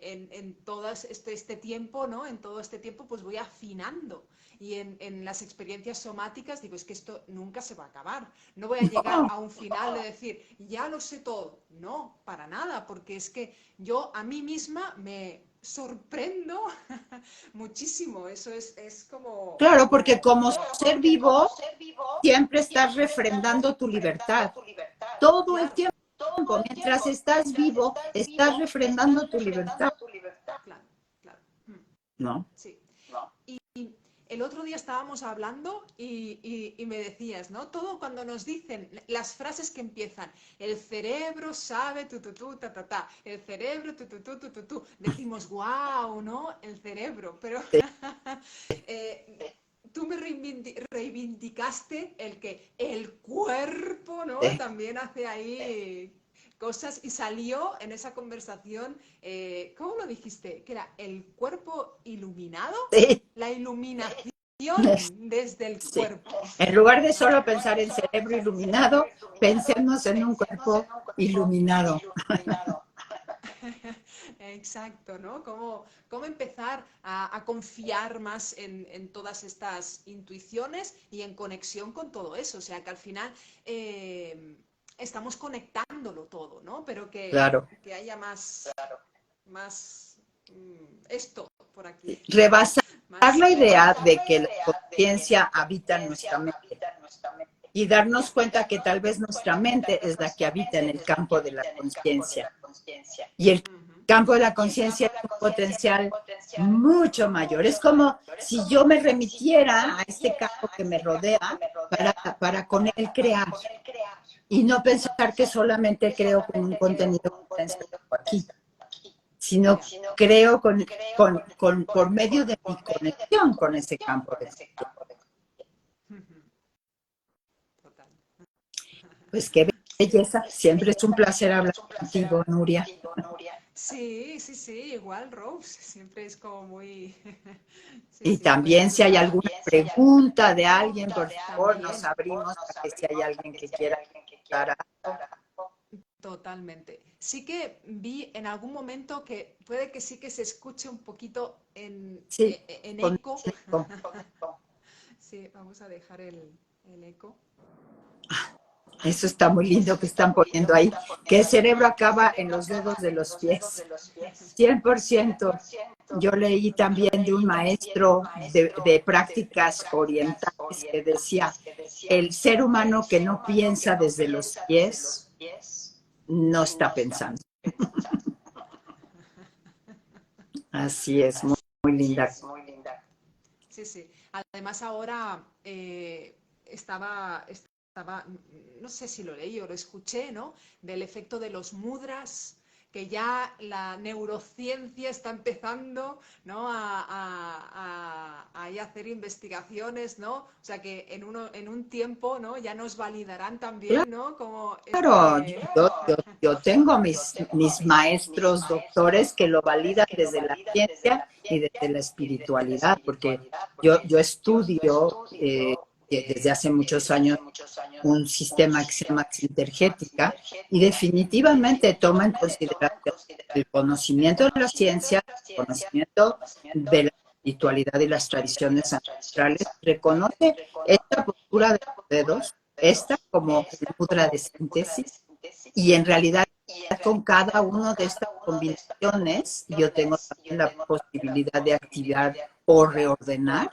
en todo este tiempo, ¿no? En todo este tiempo, pues voy afinando. Y en las experiencias somáticas digo, es que esto nunca se va a acabar. No voy a llegar No, a un final de decir, ya lo sé todo. No, para nada, porque es que yo a mí misma me sorprendo muchísimo. Eso es claro, como, porque como ser vivo siempre estás refrendando tu libertad. Todo el claro, tiempo, mientras estás vivo, estás refrendando tu libertad, claro, claro. ¿no? Sí. Y el otro día estábamos hablando y me decías, ¿no? Todo cuando nos dicen las frases que empiezan, el cerebro sabe ta, ta, ta, el cerebro decimos, wow, ¿no? El cerebro, pero eh, tú me reivindicaste el que el cuerpo, ¿no? Sí, También hace ahí cosas y salió en esa conversación, ¿cómo lo dijiste? Que era el cuerpo iluminado, sí, la iluminación desde el sí. cuerpo. En lugar de solo pensar en cerebro iluminado, pensemos en un cuerpo iluminado. Exacto, ¿no? Cómo empezar a confiar más en todas estas intuiciones y en conexión con todo eso. O sea, que al final estamos conectándolo todo, ¿no? Pero Claro. que haya más esto por aquí, Rebasar más... la idea de que la conciencia habita en nuestra mente y darnos cuenta que tal vez nuestra mente es la que habita en el campo de la conciencia. Y el Ujú. campo de la conciencia es un potencial mucho mayor. Es como si yo me remitiera a este campo que me rodea para con él crear y no pensar que solamente creo con un contenido que está aquí, sino Ya. creo por medio de mi conexión con ese campo de conciencia. Ujú. Total. Pues qué belleza, siempre es un placer hablar contigo, Nuria. Sí, sí, sí, igual Rose, siempre es como muy... Sí, Y sí, muy también si hay agradable. alguna pregunta de alguien, por favor, nos También, abrimos para que si hay alguien que quiera preguntar algo. totalmente. Sí que vi en algún momento que puede que sí que se escuche un poquito Sí, en con eco. eco. Sí, vamos a dejar el eco. Eso está muy lindo que están poniendo ahí, que el cerebro acaba en los dedos de los pies. 100%. Yo leí también de un maestro de prácticas orientales que decía, el ser humano que no piensa desde los pies no está pensando. Así es, muy, muy linda. Sí, sí. Además ahora no sé si lo leí o lo escuché, ¿no? Del efecto de los mudras, que ya la neurociencia está empezando, ¿no? A hacer investigaciones, ¿no? O sea que en un tiempo, ¿no? Ya nos validarán también, ¿no? Como Claro, este... yo tengo mis maestros doctores que lo validan desde la ciencia y desde la espiritualidad, porque yo estudio desde hace muchos años un sistema que se llama Sintergética y definitivamente toma en consideración el conocimiento de la ciencia, el conocimiento de la espiritualidad y las tradiciones ancestrales, reconoce esta postura de los dedos, esta como el mudra de síntesis, y en realidad con cada una de estas combinaciones yo tengo también la posibilidad de activar o reordenar,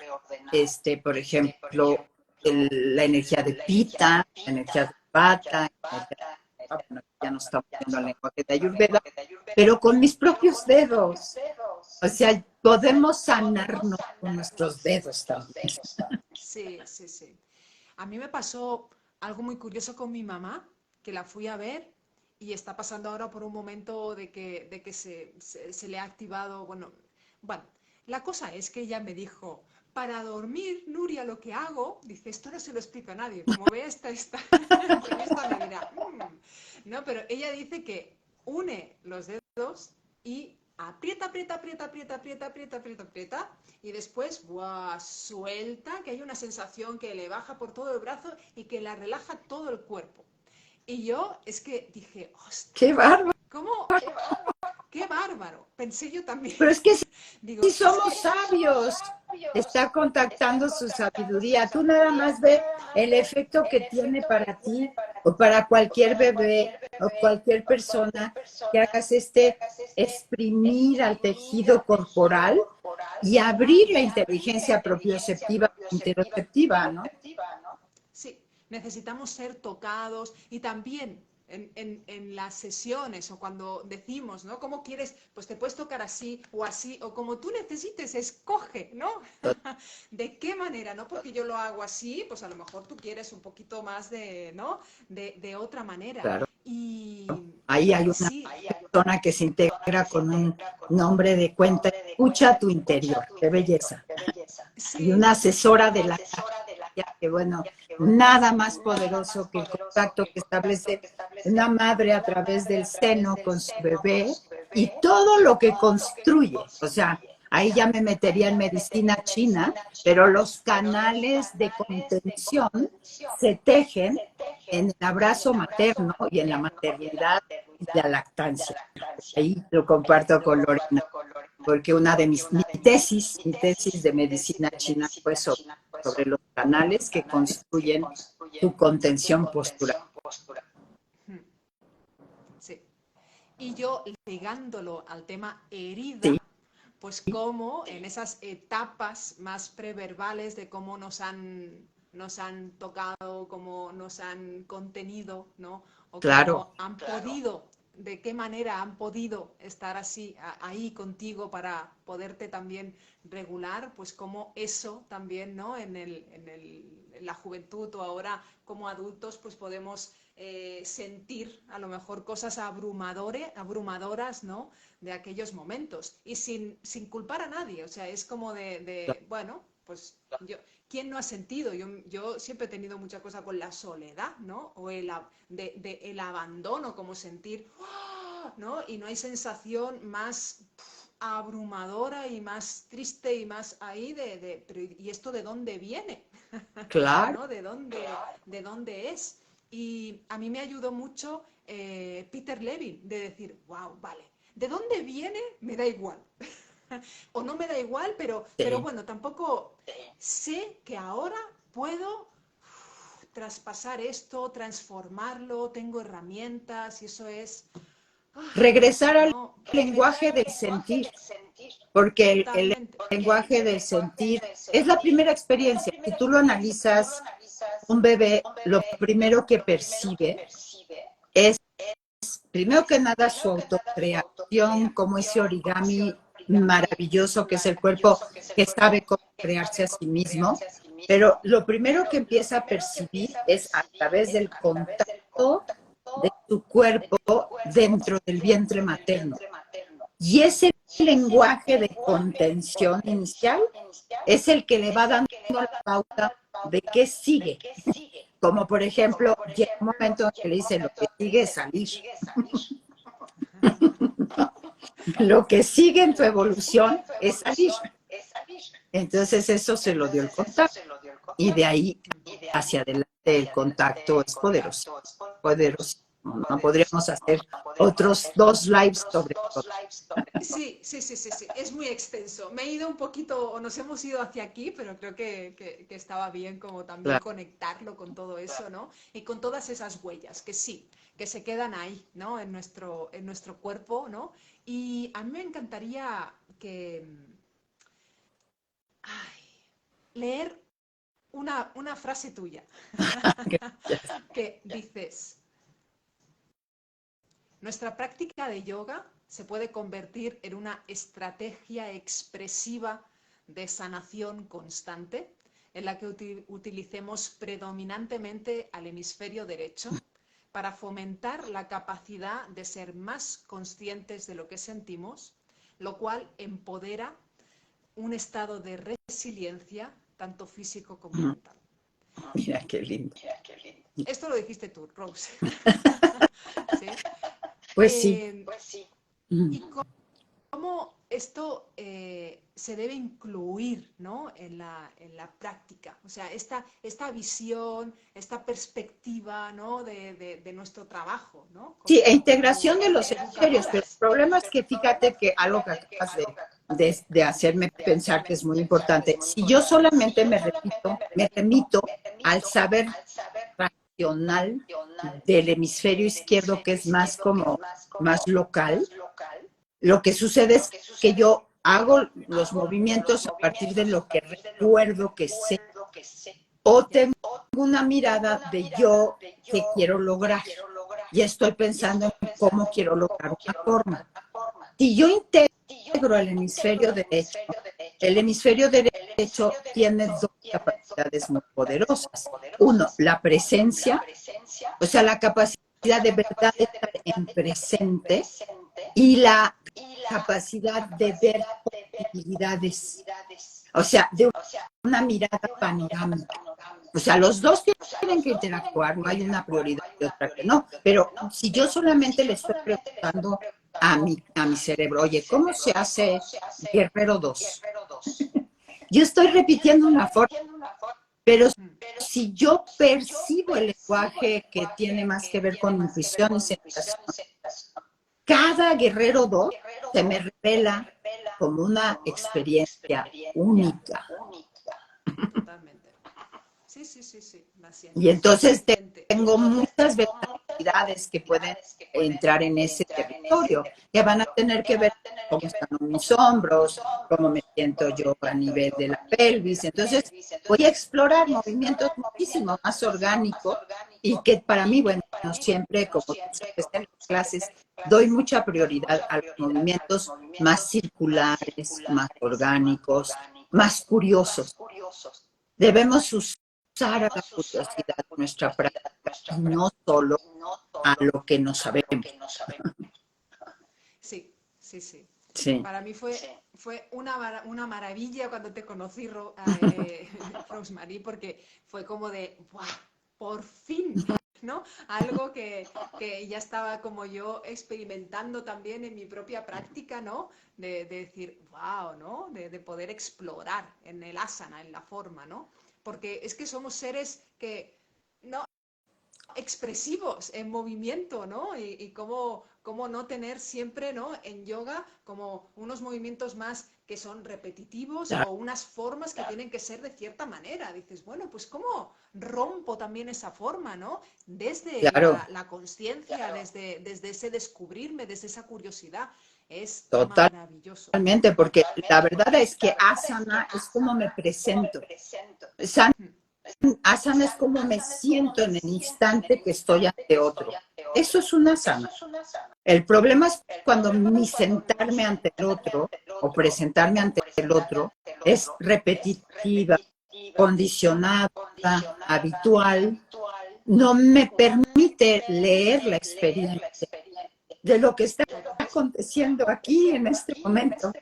por ejemplo, la energía de Pita, la energía de Vata, la energía bueno, ya no estamos viendo el lenguaje de Ayurveda, pero con mis propios dedos. O sea, podemos sanarnos con nuestros dedos también. Sí, sí, sí. A mí me pasó algo muy curioso con mi mamá, que la fui a ver y está pasando ahora por un momento de que se le ha activado, bueno, la cosa es que ella me dijo, para dormir, Nuria, lo que hago, dice, esto no se lo explico a nadie, como ve esta entrevista me dirá, no, pero ella dice que une los dedos y aprieta, aprieta, aprieta, aprieta, aprieta, aprieta, aprieta, aprieta, y después, ¡buah!, suelta, que hay una sensación que le baja por todo el brazo y que la relaja todo el cuerpo. Y yo es que dije, ¡Qué ostras, bárbaro! ¿cómo? ¡Qué bárbaro! Pensé yo también. Pero es que Digo, sí es somos que sabios. Está contactando su sabiduría. Tú nada más ve el efecto que tiene para ti o para cualquier bebé o cualquier persona que hagas exprimir al tejido corporal y abrir la inteligencia propioceptiva e interoceptiva, ¿no? sí, necesitamos ser tocados y también en las sesiones o cuando decimos, ¿no? ¿Cómo quieres? Pues te puedes tocar así o como tú necesites, escoge, ¿no? ¿De qué manera? No porque yo lo hago así, pues a lo mejor tú quieres un poquito más de, ¿no? De otra manera. Claro. Y, Ahí hay y una sí, persona que se integra con un nombre de cuenta, escucha tu interior, qué belleza. Y sí, una asesora de la que bueno, nada más poderoso que el contacto que establece una madre a través del seno con su bebé y todo lo que construye. O sea, ahí ya me metería en medicina china, pero los canales de contención se tejen en el abrazo materno y en la maternidad y la lactancia. Ahí lo comparto con Lorena, porque una de mi tesis de medicina china fue sobre los canales que construyen tu contención postural. sí. Y yo ligándolo al tema herida, Sí, pues como en esas etapas más preverbales de cómo nos han tocado, cómo nos han contenido, ¿no? O claro, cómo han podido, de qué manera han podido estar así, ahí contigo para poderte también regular, pues como eso también, ¿no? En la juventud o ahora como adultos, pues podemos sentir a lo mejor cosas abrumadoras, ¿no? De aquellos momentos y sin culpar a nadie, o sea, es como bueno, pues yo, ¿quién no ha sentido? Yo siempre he tenido mucha cosa con la soledad, ¿no? O el abandono, como sentir, ¡oh!, ¿no? Y no hay sensación más abrumadora y más triste y más ahí pero ¿y esto de dónde viene? claro. ¿No? De dónde es? Y a mí me ayudó mucho Peter Levin de decir, wow, vale, ¿de dónde viene? Me da igual. O no me da igual, pero Sí. bueno, tampoco sé que ahora puedo traspasar esto, transformarlo, tengo herramientas y eso es, Regresar al no, lenguaje del sentir, porque el totalmente. lenguaje del sentir es la primera experiencia. Si tú lo analizas, un bebé lo primero que percibe es, primero que nada, su autocreación, como ese origami maravilloso que es el cuerpo que sabe cómo crearse a sí mismo. Pero lo primero que empieza a percibir es a través del contacto de su cuerpo dentro del vientre materno. Y ese lenguaje de contención inicial es el que le va dando la pauta de qué sigue. Como por ejemplo, llega un momento en que le dice, lo que sigue es salir. Lo que sigue en tu evolución es salir. Entonces eso se lo dio el contacto. Y de ahí hacia adelante el contacto es poderoso. Poderoso. No podríamos hacer otros 2 lives sobre todo. Sí, sí, sí, sí, sí, es muy extenso. Me he ido un poquito, o nos hemos ido hacia aquí, pero creo que estaba bien como también Claro. conectarlo con todo eso, ¿no? Y con todas esas huellas, que sí, que se quedan ahí, ¿no? En nuestro cuerpo, ¿no? Y a mí me encantaría leer una frase tuya, que dices, nuestra práctica de yoga se puede convertir en una estrategia expresiva de sanación constante en la que utilicemos predominantemente al hemisferio derecho para fomentar la capacidad de ser más conscientes de lo que sentimos, lo cual empodera un estado de resiliencia tanto físico como mental. Mira qué lindo. Esto lo dijiste tú, Rose. ¿Sí? Pues sí. ¿Y cómo cómo esto se debe incluir, ¿no? en la práctica. O sea, esta visión, esta perspectiva, ¿no? de nuestro trabajo, ¿no? Sí, e Como integración de los hemisferios, pero educadoras. el problema es que fíjate que algo que acabas de hacerme pensar que es muy importante, si yo solamente me remito al saber racional del hemisferio izquierdo, que es más como más local, lo que sucede es que yo hago los movimientos a partir de lo que recuerdo que sé o Ya. tengo una mirada de yo que quiero lograr y estoy pensando en cómo quiero lograr una forma. Si yo integro el hemisferio derecho tiene dos capacidades muy poderosas. Uno, la presencia, o sea, la capacidad de verdad de estar en presente y la capacidad de ver posibilidades, o sea, de una mirada panorámica. O sea, los dos tienen que interactuar, no hay una prioridad y otra que no. Pero si yo solamente le estoy preguntando a mi cerebro, oye, ¿cómo se hace Guerrero 2? Yo estoy repitiendo una forma, pero si yo percibo el lenguaje que tiene más que ver con intuición y sensación, cada Guerrero 2 se me revela como una experiencia única. Totalmente. Sí, sí, sí, sí, la Y sientes. entonces Potente. tengo muchas versatilidades que pueden entrar en ese territorio, que van a tener que ver cómo están mis hombros, cómo me siento yo a nivel de la pelvis. Entonces voy a explorar movimientos muchísimo más orgánicos y que para mí, bueno, siempre, como tú sabes en las clases, doy mucha prioridad a los movimientos más circulares, más orgánicos, más curiosos. Debemos usar a la curiosidad de nuestra práctica y no solo a lo que no sabemos. Sí, sí, sí. Sí. Para mí fue una maravilla cuando te conocí, Rosemary, porque fue como de, ¡buah! Por fin, ¿no? Algo que ya estaba como yo experimentando también en mi propia práctica, ¿no? De decir, wow, ¿no? De poder explorar en el asana, en la forma, ¿no? Porque es que somos seres que no expresivos en movimiento, ¿no? Y cómo no tener siempre, ¿no? En yoga como unos movimientos más que son repetitivos o unas formas que tienen que ser de cierta manera. Dices, bueno, pues cómo rompo también esa forma, ¿no? Desde Claro, la conciencia, desde ese descubrirme, desde esa curiosidad. Es totalmente, maravilloso. porque la verdad es que asana es como me presento. Asana es como me siento en el instante que estoy ante otro. Eso es una asana. El problema es cuando mi sentarme ante el otro o presentarme ante el otro es repetitiva, condicionada, habitual, no me permite leer la experiencia de lo que está aconteciendo aquí en este momento.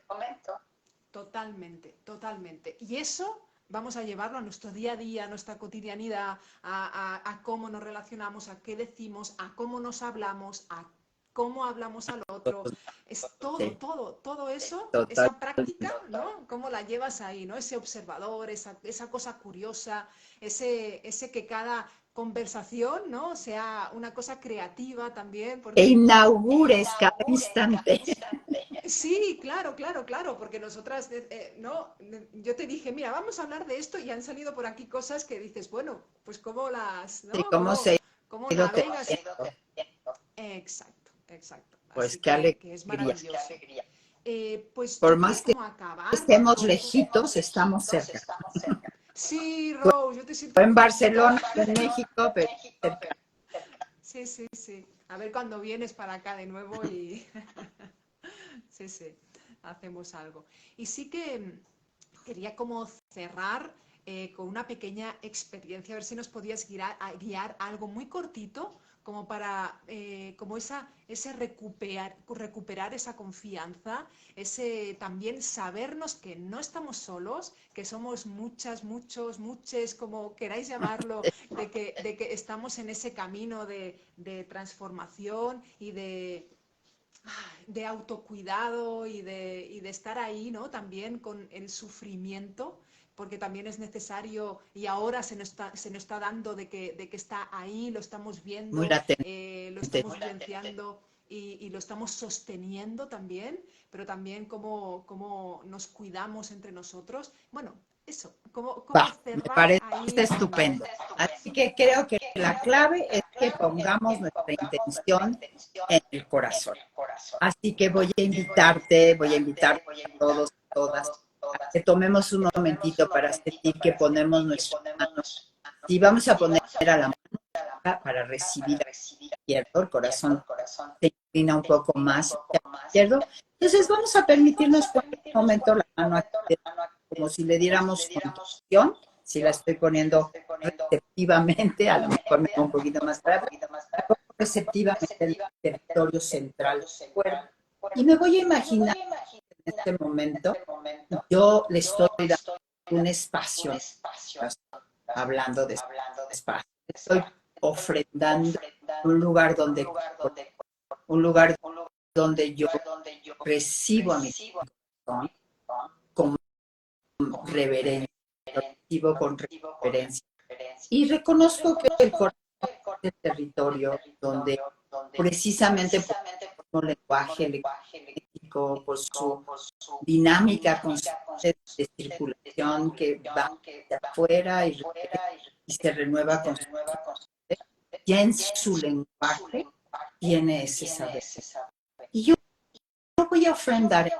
Totalmente, totalmente. Y eso vamos a llevarlo a nuestro día a día, a nuestra cotidianidad, a cómo nos relacionamos, a qué decimos, a cómo nos hablamos, a cómo hablamos al otro. Es todo, Sí, todo, todo eso, total. esa práctica, ¿no? ¿Cómo la llevas ahí, ¿no? Ese observador, esa cosa curiosa, ese que cada conversación, ¿no? Sea una cosa creativa también, E porque inaugures cada instante. sí, claro, claro, claro, porque nosotras, no, yo te dije, mira, vamos a hablar de esto y han salido por aquí cosas que dices, bueno, pues cómo las, Sí, ¿no? cómo se Cómo ha ido navegas. tejiendo. Exacto, exacto. Pues Así qué que es alegría. maravilloso. Pues Por yo quiero más que como acabar, estemos Rose. lejitos, estamos cerca. Sí, Rose, yo te siento Fue en aquí Barcelona, cerca. en México, pero cerca. Sí, sí, sí. A ver cuando vienes para acá de nuevo y sí, sí, hacemos algo. Y sí que quería como cerrar con una pequeña experiencia, a ver si nos podías guiar a algo muy cortito, como para como ese recuperar esa confianza, ese también sabernos que no estamos solos, que somos muchas, muchos, muchos, como queráis llamarlo, de que estamos en ese camino de transformación y de autocuidado y de estar ahí, ¿no? También con el sufrimiento, porque también es necesario y ahora se nos está dando de que está ahí, lo estamos muy viendo, latente. lo estamos vivenciando y lo estamos sosteniendo también, pero también cómo nos cuidamos entre nosotros. Bueno, eso, cómo Va, me cerrar parece ahí estupendo. Así que creo que la clave es que pongamos nuestra intención en el corazón. Así que voy a invitarte a todos, a todas, a que tomemos un momentito para sentir que ponemos nuestra mano. Y vamos a poner a la mano para recibir al izquierdo, el corazón se inclina un poco más hacia el izquierdo. Entonces vamos a permitirnos por un momento la mano aquí, como si le diéramos contención, si la estoy poniendo receptivamente, a lo mejor me da un poquito más para atrás, receptivamente el territorio central del cuerpo. Y me voy a imaginar en este momento, yo le estoy dando un espacio, hablando de espacio, estoy ofrendando un lugar donde yo recibo a mi corazón con reverencia, lo recibo con reverencia. Y reconozco que el corazón es el territorio donde precisamente por su lenguaje lingüístico, por su dinámica constante de circulación que va hacia afuera y se renueva constantemente, ya en su lenguaje tiene ese saber. Y yo voy a ofrendar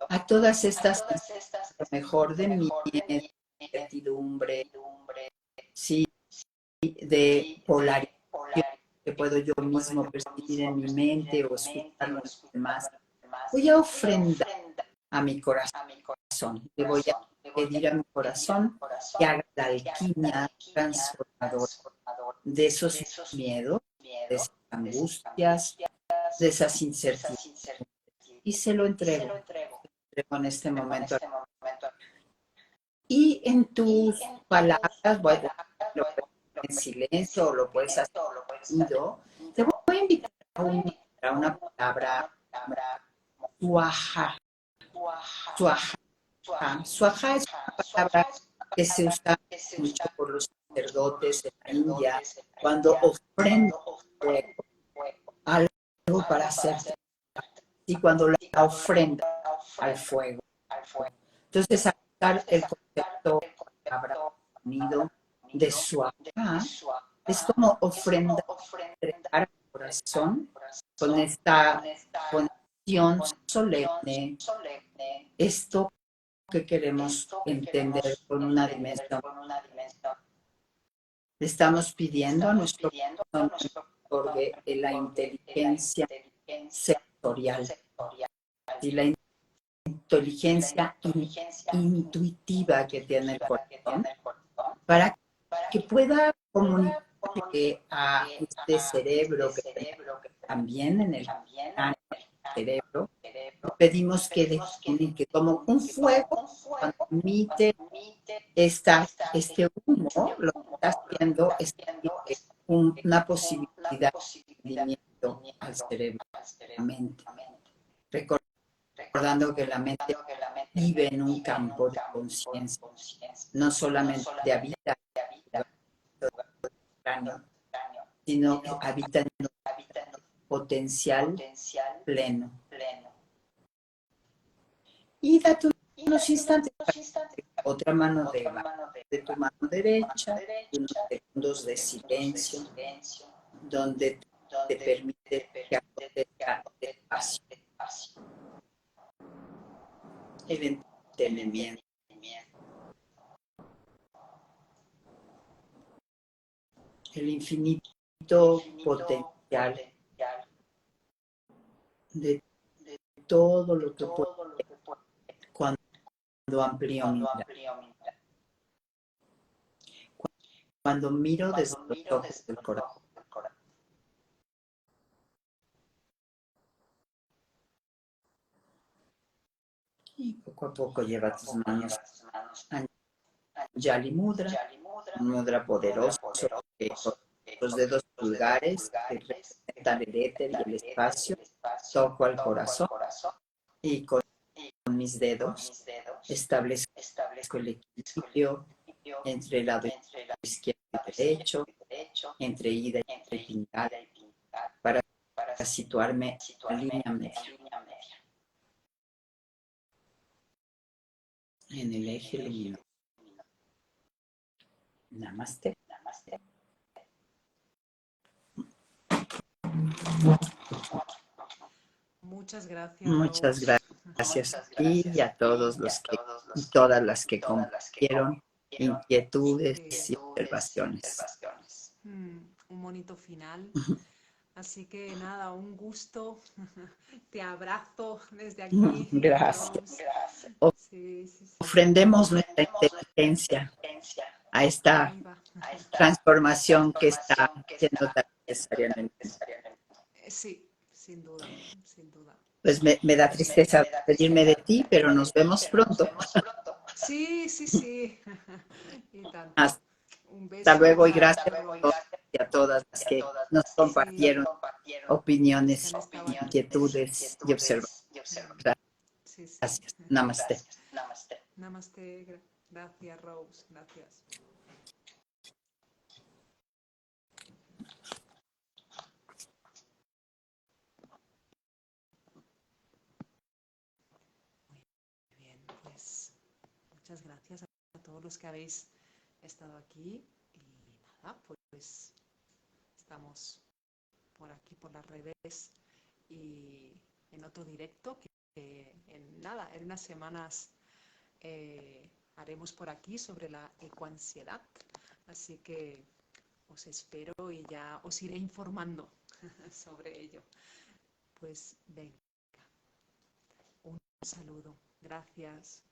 a todas estas, lo mejor de mí, de incertidumbre, sí, de polarización que puedo yo mismo percibir en mi mente o escucharlo en los demás. Voy a ofrendar a mi corazón. Le voy a pedir a mi corazón que haga la alquimia transformadora de esos miedos, de esas angustias, de esas incertidumbres. Y se lo entrego en este momento. Y en tus palabras, bueno, lo puedes hacer en silencio o lo puedes hacer sonido, te voy a invitar a una palabra, suaja. Suaja. Suaja es una palabra que se usa mucho por los sacerdotes en la India cuando ofrendan fuego, algo para hacer y cuando la ofrenda al fuego. Entonces, aplicar el concepto de palabra sonido de suaja es como ofrendar, entregar al corazón con esta conexión solemne, esto que queremos entender con una dimensión. Le estamos pidiendo a nuestro corazón que nos otorgue la inteligencia sectorial y la inteligencia intuitiva que tiene el corazón para que pueda comunicarle a este cerebro que tenemos también en el cerebro. Pedimos que definen que como un fuego cuando emite este humo, lo que está haciendo es una posibilidad de movimiento al cerebro, a la mente. Recordando que la mente vive en un campo de conciencia, no solamente habita en el cráneo, sino que habita en un potencial pleno. Y date unos instantes para otra mano de tu mano derecha, unos segundos de silencio, donde te permite que acontezca despacio el entendimiento. El infinito potencial de todo lo que puede cuando amplío mi mirada. Cuando miro desde los ojos del corazón. Y poco a poco lleva tus manos a Anjali Mudra, un mudra poderoso que los dedos pulgares que representan el éter y el espacio, toco al corazón y con mis dedos establezco el equilibrio entre el lado izquierdo y derecho, entre ida y pingala, para situarme en línea media, en el eje luminoso. Namaste. Muchas gracias, Muchas Rose. gracias a ti y a todos los que y todas las que compartieron inquietudes y observaciones. Un bonito final. Así que nada, un gusto. Te abrazo desde aquí, Gracias. Rose. Sí, sí, sí. Ofrendemos nuestra inteligencia a esta Ahí va. transformación que está siendo tan necesaria en el mundo. Sí, sin duda, sin duda. Pues me da tristeza despedirme de ti, pero nos vemos pronto. Sí, sí, sí. Y tanto. Un Hasta beso luego y para gracias a todos. todos y a todas las que nos Sí, compartieron opiniones, que han estado aquí. inquietudes y observaciones. Sí, sí. Gracias. Namaste. Namaste. Gracias, Rose. Gracias. Muy bien, pues muchas gracias a todos los que habéis estado aquí. Y nada, pues estamos por aquí, por las redes y en otro directo que en nada, en unas semanas haremos por aquí sobre la ecoansiedad. Así que os espero y ya os iré informando sobre ello. Pues venga, un saludo. Gracias.